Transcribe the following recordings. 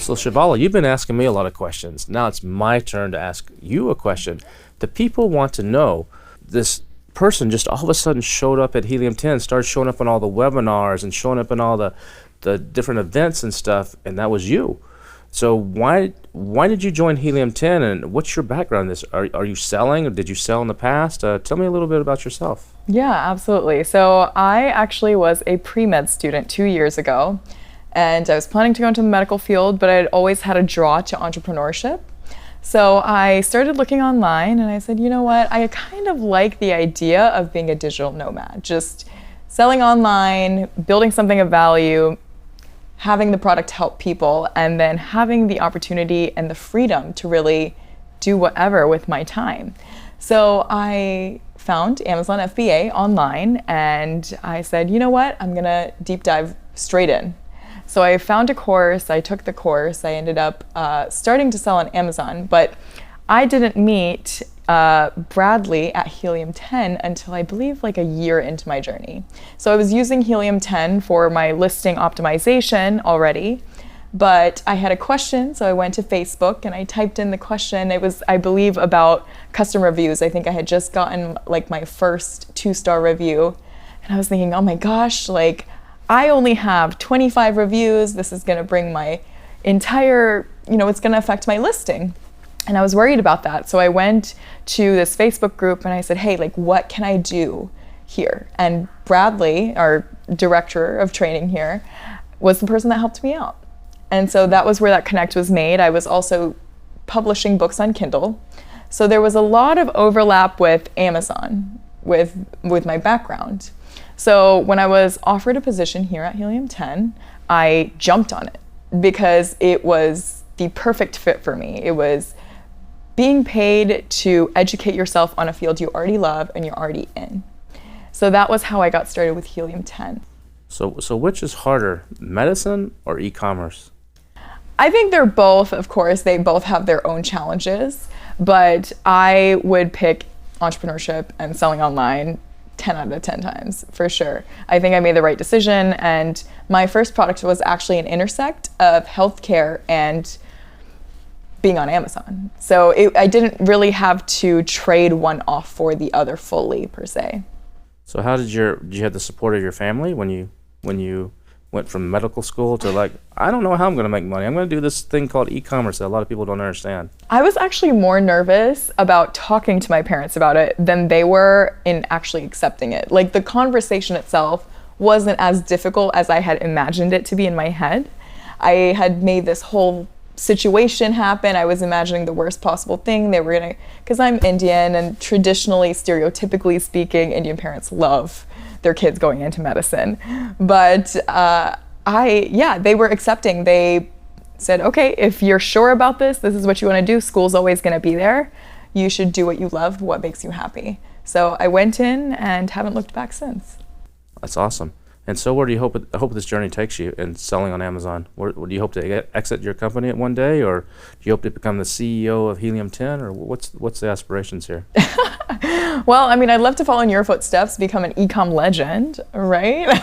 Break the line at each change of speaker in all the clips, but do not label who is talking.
So Shibala, you've been asking me a lot of questions. Now it's my turn to ask you a question. The people want to know, this person just all of a sudden showed up at Helium 10, started showing up on all the webinars and showing up in all the different events and stuff, and that was you. So why did you join Helium 10, and what's your background in this? Are you selling, or did you sell in the past? Tell me a little bit about yourself.
Yeah, absolutely. So I actually was a pre-med student 2 years ago, and I was planning to go into the medical field, but I had always had a draw to entrepreneurship. So I started looking online, and I said, you know what, I kind of like the idea of being a digital nomad, just selling online, building something of value, having the product help people, and then having the opportunity and the freedom to really do whatever with my time. So I found Amazon FBA online, and I said, you know what, I'm gonna deep dive straight in. So I found a course, I took the course, I ended up starting to sell on Amazon, but I didn't meet Bradley at Helium 10 until I believe like a year into my journey. So I was using Helium 10 for my listing optimization already, but I had a question, so I went to Facebook and I typed in the question. It was, I believe, about custom reviews. I think I had just gotten like my first 2-star review, and I was thinking, oh my gosh, like I only have 25 reviews. This is gonna bring my entire, it's gonna affect my listing. And I was worried about that. So I went to this Facebook group and I said, hey, like, what can I do here? And Bradley, our director of training here, was the person that helped me out. And so that was where that connect was made. I was also publishing books on Kindle. So there was a lot of overlap with Amazon, with my background. So when I was offered a position here at Helium 10, I jumped on it because it was the perfect fit for me. It was being paid to educate yourself on a field you already love and you're already in. So that was how I got started with Helium 10.
So which is harder, medicine or e-commerce?
I think they're both, of course, they both have their own challenges, but I would pick entrepreneurship and selling online 10 out of 10 times, for sure. I think I made the right decision, and my first product was actually an intersect of healthcare and being on Amazon. So I didn't really have to trade one off for the other fully, per se.
So how did you have the support of your family when you went from medical school to like, I don't know how I'm gonna make money. I'm gonna do this thing called e-commerce that a lot of people don't understand.
I was actually more nervous about talking to my parents about it than they were in actually accepting it. Like the conversation itself wasn't as difficult as I had imagined it to be in my head. I had made this whole situation happen. I was imagining the worst possible thing. They were gonna, because I'm Indian, and traditionally, stereotypically speaking, Indian parents love their kids going into medicine. But they were accepting. They said, okay, if you're sure about this is what you want to do. School's always going to be there. You should do what you love, what makes you happy. So I went in and haven't looked back since.
That's awesome. And so where do you hope this journey takes you in selling on Amazon? Where do you hope to exit your company at one day, or do you hope to become the CEO of Helium 10, or what's the aspirations here?
Well, I mean, I'd love to follow in your footsteps, become an e-com legend, right?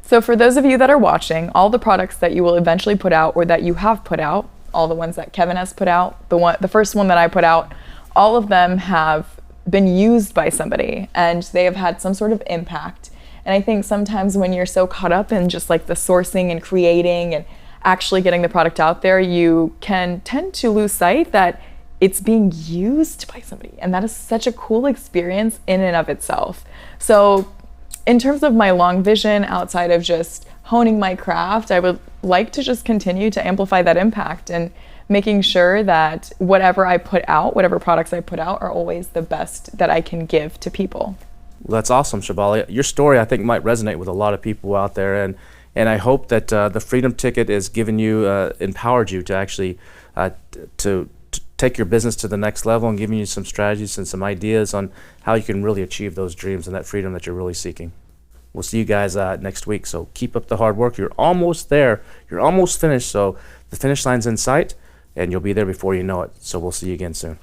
So for those of you that are watching, all the products that you will eventually put out or that you have put out, all the ones that Kevin has put out, the first one that I put out, all of them have been used by somebody and they have had some sort of impact. And I think sometimes when you're so caught up in just like the sourcing and creating and actually getting the product out there, you can tend to lose sight that it's being used by somebody. And that is such a cool experience in and of itself. So in terms of my long vision outside of just honing my craft, I would like to just continue to amplify that impact and making sure that whatever I put out, whatever products I put out, are always the best that I can give to people.
Well, that's awesome, Shibala. Your story, I think, might resonate with a lot of people out there, and I hope that the Freedom Ticket has given you, empowered you to actually to take your business to the next level, and giving you some strategies and some ideas on how you can really achieve those dreams and that freedom that you're really seeking. We'll see you guys next week, so keep up the hard work. You're almost there. You're almost finished, so the finish line's in sight, and you'll be there before you know it. So we'll see you again soon.